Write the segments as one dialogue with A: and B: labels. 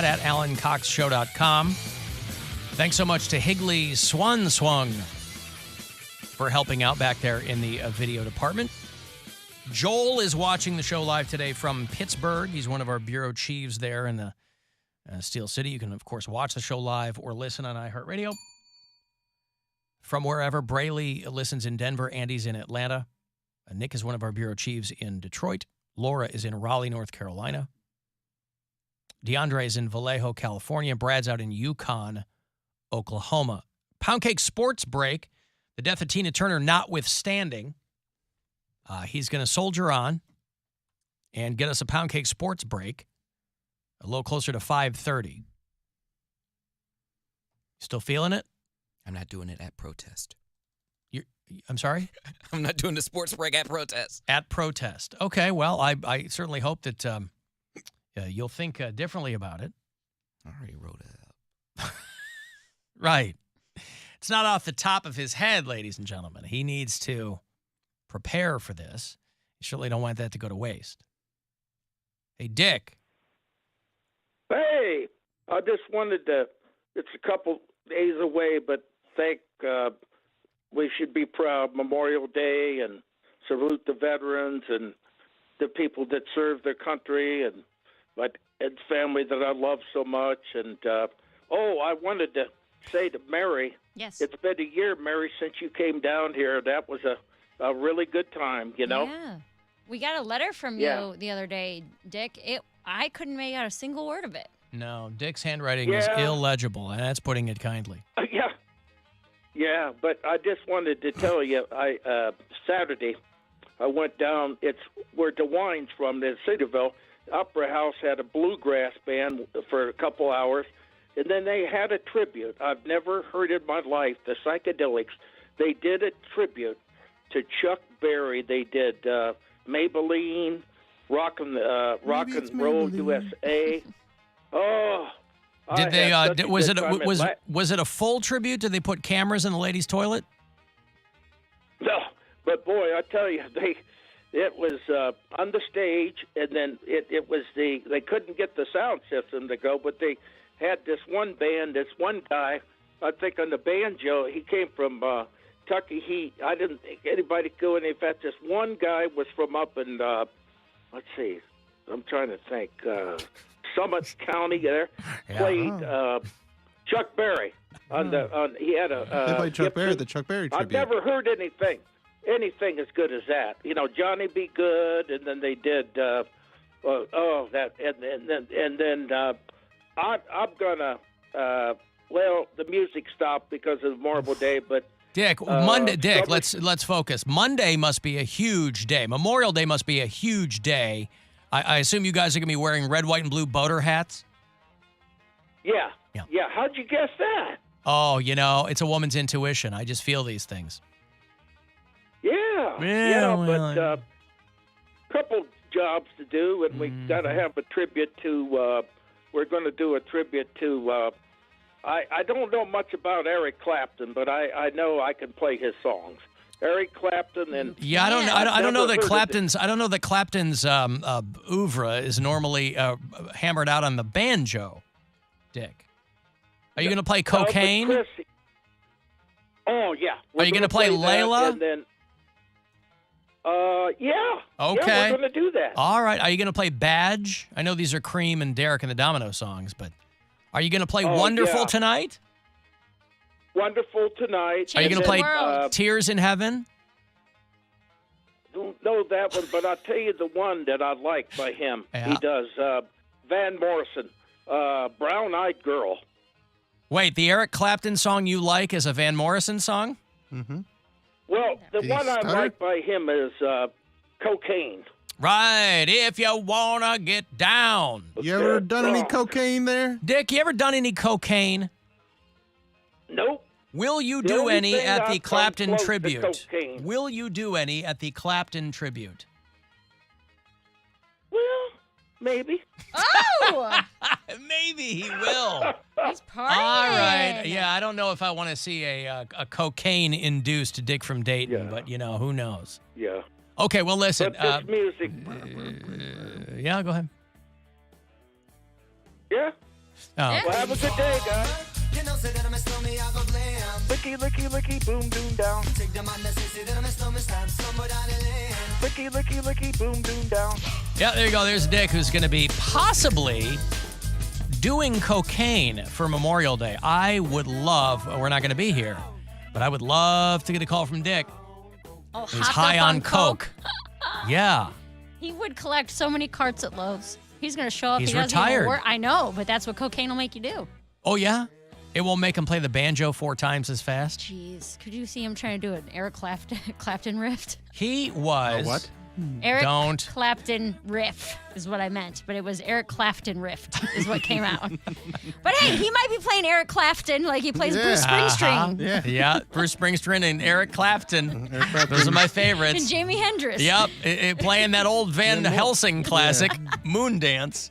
A: at AlanCoxShow.com. Thanks so much to Higley Swung for helping out back there in the video department. Joel is watching the show live today from Pittsburgh. He's one of our bureau chiefs there in the Steel City. You can, of course, watch the show live or listen on iHeartRadio. From wherever, Braley listens in Denver. Andy's in Atlanta. Nick is one of our bureau chiefs in Detroit. Laura is in Raleigh, North Carolina. DeAndre is in Vallejo, California. Brad's out in Yukon, Oklahoma. Poundcake Sports Break. The death of Tina Turner notwithstanding, he's going to soldier on and get us a Poundcake Sports Break a little closer to 5:30. Still feeling it?
B: I'm not doing it at protest.
A: I'm sorry?
B: I'm not doing the sports break at protest.
A: At protest. Okay, well, I certainly hope that you'll think differently about it.
B: I already wrote it up.
A: Right. It's not off the top of his head, ladies and gentlemen. He needs to prepare for this. You certainly don't want that to go to waste. Hey, Dick.
C: Hey, I just wanted to, it's a couple days away, but we should be proud. Memorial Day, and salute the veterans and the people that serve their country and family that I love so much. And, I wanted to say to Mary,
D: yes,
C: it's been a year, Mary, since you came down here. That was a really good time, you know?
D: Yeah. We got a letter from you the other day, Dick. I couldn't make out a single word of it.
A: No, Dick's handwriting is illegible, and that's putting it kindly.
C: Yeah, but I just wanted to tell you, Saturday, I went down, it's where DeWine's from, in Cedarville. Opera House had a bluegrass band for a couple hours, and then they had a tribute. I've never heard in my life, the Psychedelics. They did a tribute to Chuck Berry. They did Maybelline, Rock and Roll USA. Oh,
A: did they? Was it a full tribute? Did they put cameras in the ladies' toilet?
C: No, but boy, I tell you, it was on the stage, and then it was they couldn't get the sound system to go, but they had this one band, this one guy, I think on the banjo. He came from Kentucky. I didn't think anybody could go any fact. This one guy was from up in let's see, I'm trying to think. Summit County there, played Chuck Berry he had a
E: they played Chuck Berry, the Chuck Berry tribute.
C: I've never heard anything as good as that. You know, Johnny Be Good, and then they did that, and then I'm gonna the music stopped because of Memorial Day, but
A: Dick, Monday. Dick, let's focus. Monday must be a huge day. Memorial Day must be a huge day. I assume you guys are going to be wearing red, white, and blue boater hats?
C: Yeah. How'd you guess that?
A: Oh, it's a woman's intuition. I just feel these things.
C: Yeah. But a couple jobs to do, and we got to have a tribute to, we're going to do a tribute to, I don't know much about Eric Clapton, but I know I can play his songs. Eric Clapton and
A: I don't know that Clapton's oeuvre is normally hammered out on the banjo. Dick, are you going to play Cocaine?
C: Oh yeah.
A: Are you going to play Layla?
C: And then,
A: Okay.
C: Yeah, we're going to do that.
A: All right. Are you going to play Badge? I know these are Cream and Derek and the Domino songs, but are you going to play Wonderful tonight?
C: Wonderful Tonight.
A: Are you going to play Tears in Heaven?
C: Don't know that one, but I'll tell you the one that I like by him.
A: Yeah.
C: He does Van Morrison, Brown Eyed Girl.
A: Wait, the Eric Clapton song you like is a Van Morrison song?
E: Mm-hmm.
C: Well, the one I like by him is Cocaine.
A: Right, if you want to get down.
E: You ever done any cocaine there?
A: Dick, you ever done any cocaine?
C: Nope.
A: Will you do any at the Clapton tribute? Will you do any at the Clapton tribute?
C: Well, maybe.
D: Oh!
A: Maybe he will.
D: He's partying.
A: All right. Yeah, I don't know if I want to see a cocaine-induced Dick from Dayton, but, who knows?
C: Yeah.
A: Okay, well, listen.
C: But this music.
A: Yeah, go ahead.
C: Yeah?
A: Oh.
C: Well, have a good day, guys. Licky, licky, licky, boom, doom, down. Licky, licky, licky, boom, doom, down.
A: Yeah, there you go. There's Dick, who's going to be possibly doing cocaine for Memorial Day. I would love, we're not going to be here, but I would love to get a call from Dick.
D: Oh,
A: He's
D: hopped
A: high
D: up
A: on coke. Yeah.
D: He would collect so many carts at Lowe's. He's going to show up.
A: He's
D: He doesn't even
A: retired.
D: work. I know, but that's what cocaine will make you do.
A: Oh, yeah? It won't make him play the banjo 4 times as fast?
D: Jeez, could you see him trying to do an Eric Clapton riff?
A: He was...
E: what?
D: Eric
A: Don't.
D: Clapton riff is what I meant, but it was Eric Clapton riff is what came out. But hey, he might be playing Eric Clapton like he plays Bruce Springsteen
E: Yeah.
A: Yeah, Bruce Springsteen and Eric Clapton. Those are my favorites.
D: and Jamie Hendrix.
A: Yep, playing that old Van Helsing classic, Moon Dance.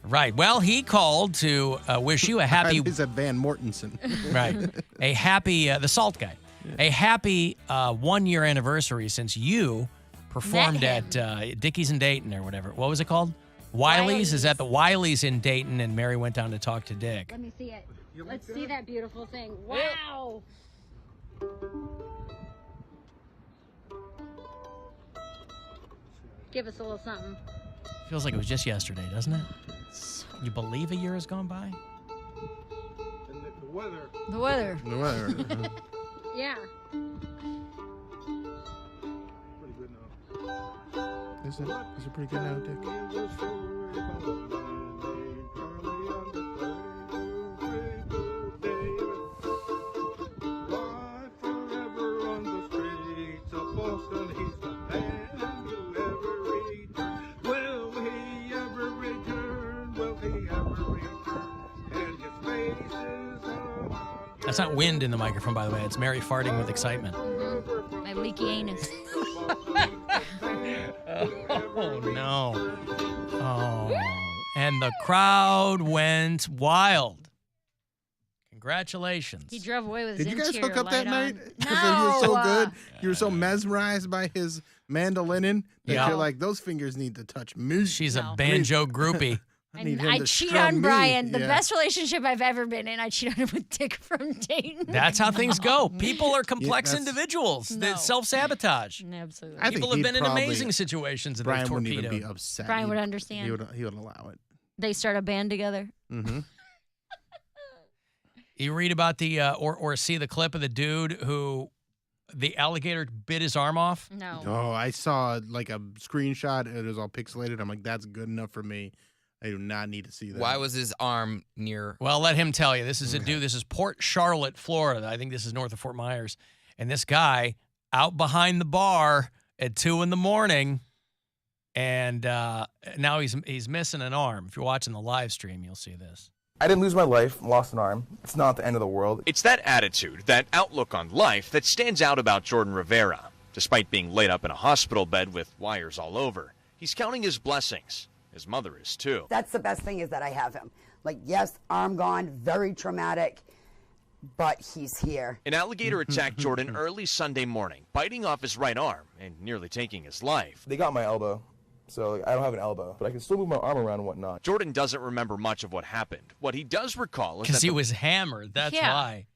A: Right. Well, he called to wish you a happy...
E: He's a Van Mortensen.
A: Right. A happy... the Salt guy. A happy 1-year anniversary since you performed at Dickies in Dayton or whatever. What was it called? Wiley's? Is that the Wiley's in Dayton? And Mary went down to talk to Dick.
D: Let me see it. Let's see that beautiful thing. Wow. Give us a little something.
A: Feels like it was just yesterday, doesn't it? You believe a year has gone by?
E: The weather.
D: The weather.
E: The weather.
D: Yeah.
E: Pretty good now. Is it pretty good now, Dick?
A: That's not wind in the microphone, by the way. It's Mary farting with excitement.
D: My leaky anus.
A: Oh, no. Oh. And the crowd went wild. Congratulations.
D: He drove away with his
E: Did you guys
D: interior
E: hook up that
D: light
E: night?
D: on.
E: Because he was so
D: No.
E: good. You were so mesmerized by his mandolinin that
A: Yeah.
E: you're like, those fingers need to touch me.
A: She's
D: No.
A: a banjo groupie.
E: I need
D: And
E: him
D: I
E: to
D: cheat
E: strum
D: on
E: me.
D: Brian. The
E: Yeah.
D: best relationship I've ever been in. I cheat on him with Dick from Dayton.
A: That's how things go. People are complex
E: that's-
A: individuals
D: No.
A: that self-sabotage.
D: Absolutely.
E: I think
A: People have
E: he'd
A: been in
E: probably-
A: amazing situations that
E: Brian
A: they've
E: wouldn't even be
A: torpedoed.
E: upset.
D: Brian would
E: He
D: understand.
E: he would allow it.
D: They start a band together.
E: Mm-hmm.
A: You read about the or see the clip of the dude who the alligator bit his arm off?
D: No.
E: Oh, I saw like a screenshot. It was all pixelated. I'm like, that's good enough for me. I do not need to see that.
B: Why was his arm near?
A: Well, let him tell you. This is a dude. This is Port Charlotte, Florida. I think this is north of Fort Myers. And this guy out behind the bar at 2 a.m, and now he's missing an arm. If you're watching the live stream, you'll see this.
F: I didn't lose my life, lost an arm. It's not the end of the world.
G: It's that attitude, that outlook on life that stands out about Jordan Rivera. Despite being laid up in a hospital bed with wires all over, he's counting his blessings. His mother is too.
H: That's the best thing is that I have him. Like, yes, arm gone, very traumatic, but he's here.
G: An alligator attacked Jordan early Sunday morning, biting off his right arm and nearly taking his life.
F: They got my elbow, so like, I don't have an elbow, but I can still move my arm around and whatnot.
G: Jordan doesn't remember much of what happened. What he does recall is
A: Because
G: that
A: he was hammered. That's why.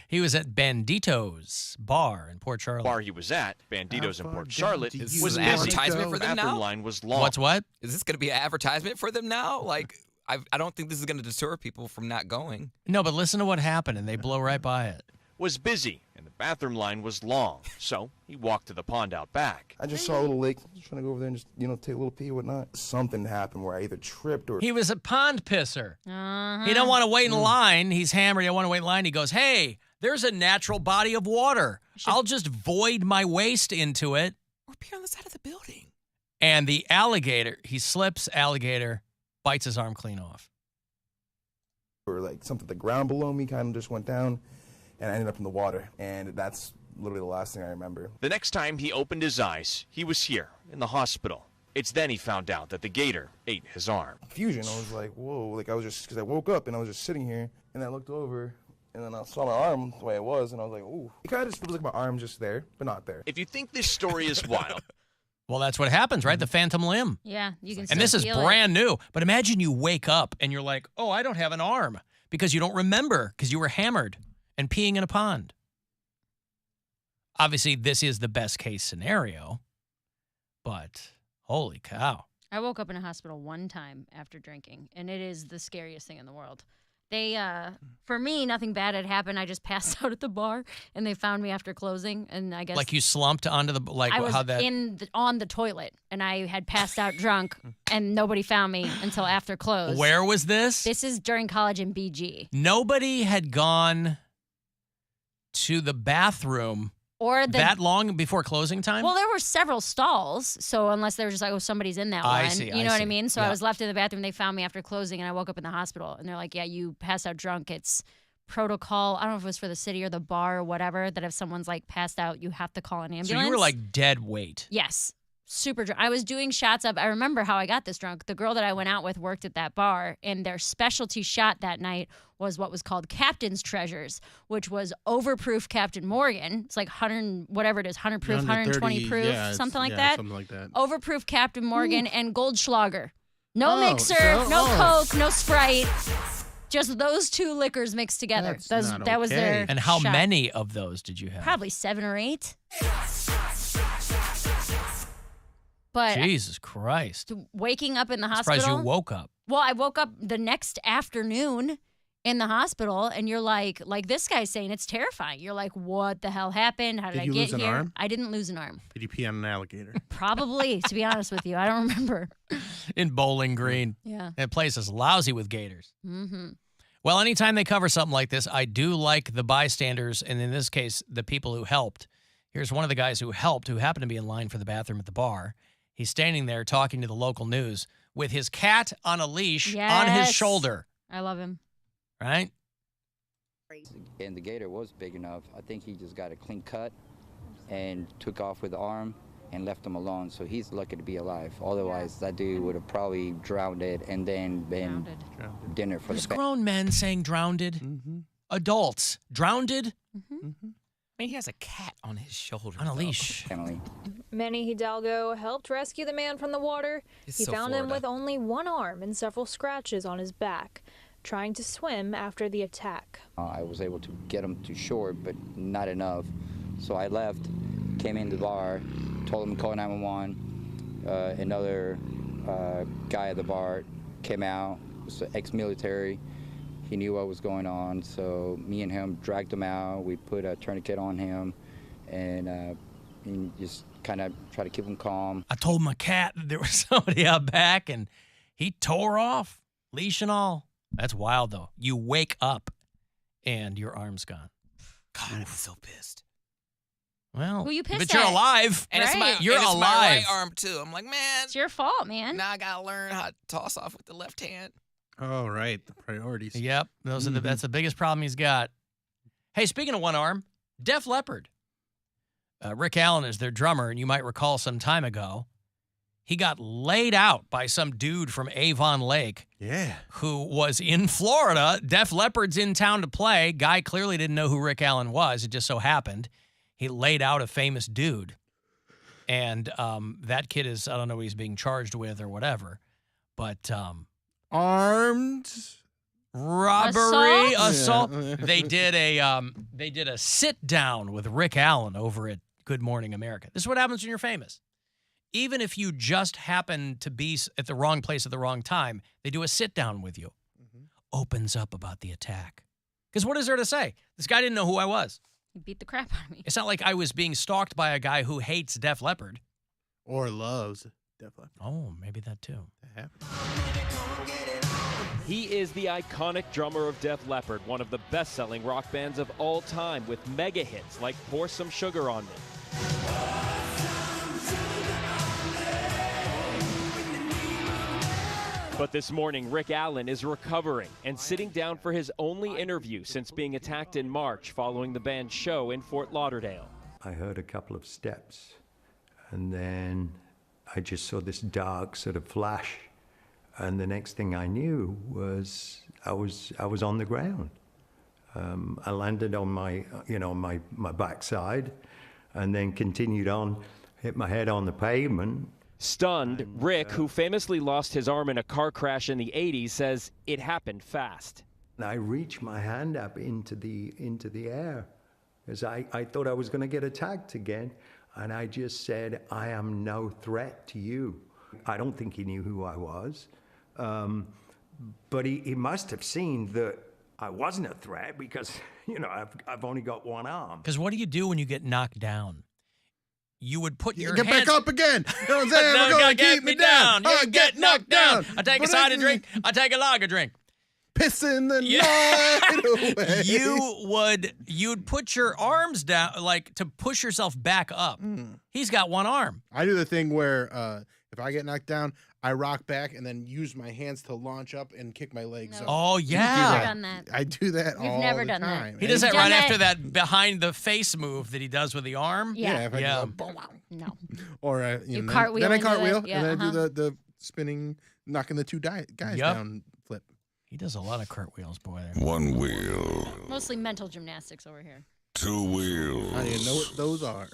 A: He was at Bandito's bar in Port
G: the
A: Charlotte.
G: bar he was at, Bandito's in
E: How
G: Port
E: far
G: Charlotte,
E: down do
G: was
E: you
G: busy.
B: an advertisement for them
G: Bathroom
B: now?
G: line was long.
A: What's what?
B: Is this going to be an advertisement for them now? Like, I don't think this is going to deter people from not going.
A: No, but listen to what happened, and they blow right by it.
G: Was busy, and the bathroom line was long. So he walked to the pond out back.
F: I just saw a little lake, just trying to go over there and just, take a little pee or whatnot. Something happened where I either tripped or...
A: He was a pond pisser.
D: Uh-huh.
A: He don't want to wait in line. He's hammered. He don't want to wait in line. He goes, hey, there's a natural body of water. I'll just void my waste into it.
B: Or pee on the side of the building.
A: And the alligator, he slips, alligator, bites his arm clean off.
F: Or like something, the ground below me kind of just went down, and I ended up in the water. And that's literally the last thing I remember.
G: The next time he opened his eyes, he was here in the hospital. It's then he found out that the gator ate his arm.
F: Confusion, I was like, whoa, like I was just, because I woke up and I was just sitting here, and I looked over, and then I saw my arm the way it was, and I was like, ooh. It kind of just feels like my arm's just there, but not there.
G: If you think this story is wild,
A: Well, that's what happens, right? The phantom limb.
D: Yeah, you can.
A: And this is
D: feel
A: brand new. But imagine you wake up and you're like, oh, I don't have an arm because you don't remember because you were hammered and peeing in a pond. Obviously, this is the best case scenario, but holy cow.
D: I woke up in a hospital one time after drinking, and it is the scariest thing in the world. They, for me, nothing bad had happened. I just passed out at the bar, and they found me after closing, and I guess
A: Like you slumped onto the
D: I was
A: how that
D: on the toilet, and I had passed out drunk, and nobody found me until after close.
A: Where was this?
D: This is during college in BG.
A: Nobody had gone to the bathroom
D: Or
A: that long before closing time?
D: Well, there were several stalls, so unless they were just like, oh, somebody's in that
A: I
D: one.
A: see,
D: You
A: I
D: know what I
A: see.
D: mean? So
A: Yeah.
D: I was left in the bathroom. They found me after closing, and I woke up in the hospital. And they're like, yeah, you passed out drunk. It's protocol. I don't know if it was for the city or the bar or whatever, that if someone's like passed out, you have to call an ambulance.
A: So you were like dead weight.
D: Yes. Super drunk. I was doing shots of, I remember how I got this drunk. The girl that I went out with worked at that bar, and their specialty shot that night was what was called Captain's Treasures, which was overproof Captain Morgan. It's like 100, whatever it is, 100 proof, 120 proof, something like that.
E: Something like that.
D: Overproof Captain Morgan and Goldschlager. No
E: Oh,
D: mixer,
E: so-
D: no
E: oh.
D: Coke, no Sprite. Just those two liquors mixed together.
E: That's not
D: that was their
E: okay.
A: And how
D: shot.
A: many of those did you have?
D: Probably 7 or 8. But
A: Jesus Christ.
D: waking up in the
A: I'm
D: hospital.
A: surprised you woke up.
D: Well, I woke up the next afternoon in the hospital, and you're like this guy's saying it's terrifying. You're like, what the hell happened? How did
E: Did
D: I
E: you
D: get
E: lose an
D: here?
E: arm?
D: I didn't lose an arm.
E: Did you pee on an alligator?
D: Probably, to be honest with you. I don't remember.
A: In Bowling Green.
D: Yeah.
A: That place is lousy with gators.
D: Mm-hmm.
A: Well, anytime they cover something like this, I do like the bystanders, and in this case, the people who helped. Here's one of the guys who helped, who happened to be in line for the bathroom at the bar. He's standing there talking to the local news with his cat on a leash on his
D: Yes.
A: shoulder,
D: I love him.
A: right?
I: And the gator was big enough. I think he just got a clean cut and took off with the arm and left him alone. So he's lucky to be alive. Otherwise, that dude would have probably drowned it and then been dinner for
A: There's
I: the family.
A: grown men saying drowned.
E: Mm-hmm.
A: Adults, drowned
B: I mean, he has a cat on his shoulder.
A: on a
B: though.
A: leash.
J: Manny Hidalgo helped rescue the man from the water.
B: It's
J: He
B: so
J: found him
B: Florida.
J: with only one arm and several scratches on his back, trying to swim after the attack.
I: I was able to get him to shore, but not enough. So I left, came in the bar, told him to call 911. Another guy at the bar came out, was ex-military. He knew what was going on, so me and him dragged him out. We put a tourniquet on him and just kind of try to keep him calm.
A: I told my cat that there was somebody out back, and he tore off, leash and all. That's wild, though. You wake up, and your arm's gone.
B: God, I'm so pissed.
A: Well,
D: Who you pissed
A: but you're
D: at?
A: alive.
B: And it's my,
D: Right.
A: You're
B: and it's my
A: alive.
B: right arm too. I'm like, man,
D: It's your fault, man.
B: now I gotta learn how to toss off with the left hand.
E: Oh, right. The priorities.
A: Yep, those are that's the biggest problem he's got. Hey, speaking of one arm, Def Leppard. Rick Allen is their drummer, and you might recall some time ago, he got laid out by some dude from Avon Lake
E: Yeah.
A: who was in Florida. Def Leppard's in town to play. Guy clearly didn't know who Rick Allen was. It just so happened. He laid out a famous dude. And that kid is, I don't know what he's being charged with or whatever, but
E: Armed.
A: robbery, assault.
E: Yeah.
A: They did a sit down with Rick Allen over at Good Morning America. This is what happens when you're famous. Even if you just happen to be at the wrong place at the wrong time, they do a sit down with you. Opens up about the attack. Because what is there to say? This guy didn't know who I was.
D: He beat the crap out of me.
A: It's not like I was being stalked by a guy who hates Def Leppard.
E: Or loves Def Leppard.
A: Oh, maybe that too.
E: That happens.
K: He is the iconic drummer of Def Leppard, one of the best-selling rock bands of all time, with mega hits like Pour Some Sugar on Me. But this morning, Rick Allen is recovering and sitting down for his only interview since being attacked in March following the band's show in Fort Lauderdale.
L: I heard a couple of steps, and then I just saw this dark sort of flash, and the next thing I knew was I was on the ground. I landed on my backside, and then continued on, hit my head on the pavement.
K: Stunned, Rick, who famously lost his arm in a car crash in the 80s, says it happened fast.
L: I reached my hand up into the air because I thought I was going to get attacked again. And I just said, I am no threat to you. I don't think he knew who I was. But he must have seen that I wasn't a threat because, you know, I've only got one arm.
A: Because what do you do when you get knocked down? You would put your
E: get
A: hands...
E: back up again. No,
A: no,
E: gonna keep me down.
A: You get knocked down. I take a cider drink. I take a lager drink.
E: Pissing the night away.
A: You'd put your arms down, like, to push yourself back up. He's got one arm.
E: I do the thing where if I get knocked down, I rock back and then use my hands to launch up and kick my legs up.
A: Oh, yeah.
D: I've never done that.
E: I do that
D: You've
E: all
D: never
E: the
D: done
E: time.
D: that.
A: He does that
D: You've
A: right
D: done
A: after that behind the face move that he does with the arm.
D: Yeah.
E: If I
A: Yeah.
E: do a
D: No.
E: Or
D: You
E: know,
D: cartwheel
E: then I
D: into
E: cartwheel
D: it. Yeah,
E: and then I do the spinning, knocking the two guys down flip.
A: He does a lot of cartwheels, boy.
M: One wheel,
D: Mostly mental gymnastics over here.
M: two wheels.
E: I didn't know what those are.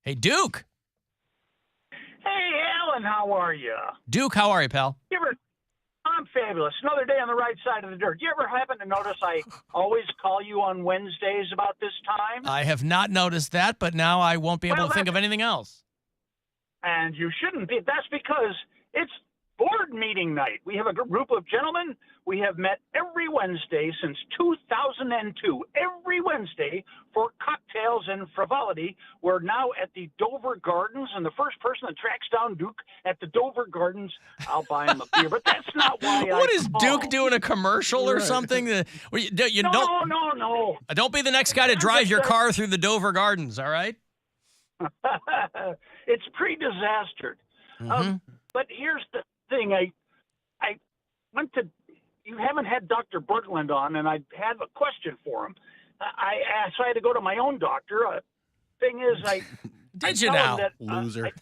A: Hey, Duke.
N: Hey, Alan, how are you?
A: Duke, how are you, pal?
N: I'm fabulous. Another day on the right side of the dirt. You ever happen to notice I always call you on Wednesdays about this time?
A: I have not noticed that, but now I won't be able to think of anything else.
N: And you shouldn't be. That's because it's board meeting night. We have a group of gentlemen. We have met every Wednesday since 2002. Every Wednesday for cocktails and frivolity. We're now at the Dover Gardens, and the first person that tracks down Duke at the Dover Gardens, I'll buy him a beer. But that's not why
A: What
N: I
A: is
N: called.
A: Duke doing, a commercial or something?
N: No.
A: Don't be the next guy to drive your car through the Dover Gardens, all right?
N: It's pre-disastered. But here's the thing. I went to, you haven't had Dr. Bergland on, and I had a question for him. So I had to go to my own doctor. Thing is,
A: Did you now?
E: Loser.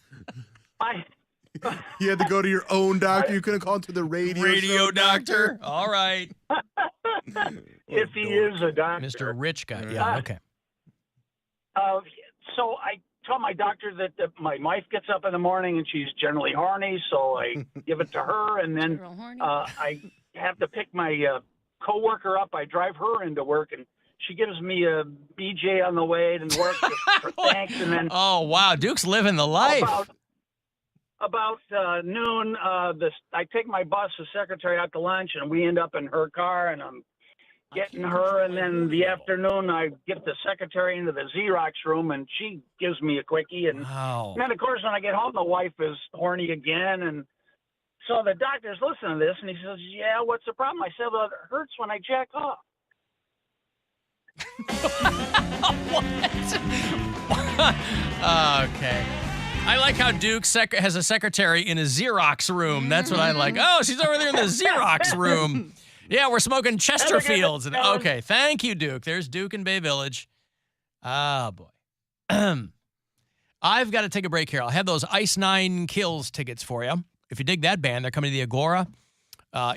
E: You had to go to your own doctor. You couldn't call to the radio
A: doctor. All right.
N: If he is a doctor.
A: Mr. Rich guy. Yeah, okay.
N: So I tell my doctor that my wife gets up in the morning and she's generally horny, so I give it to her, and then I have to pick my coworker up. I drive her into work, and she gives me a BJ on the way to work for thanks, and then
A: oh wow, Duke's living the life.
N: About noon, I take my boss, the secretary, out to lunch, and we end up in her car, and I'm getting her, and then the afternoon I get the secretary into the Xerox room, and she gives me a quickie, and then of course when I get home, the wife is horny again, and so the doctor's listening to this, and he says, "Yeah, what's the problem?" I said, "Well, it hurts when I jack off."
A: Okay. I like how Duke has a secretary in a Xerox room. That's what I like. Oh, she's over there in the Xerox room. Yeah, we're smoking Chesterfields. Okay, thank you, Duke. There's Duke in Bay Village. Ah, boy. I've got to take a break here. I'll have those Ice 9 Kills tickets for you. If you dig that band, they're coming to the Agora in a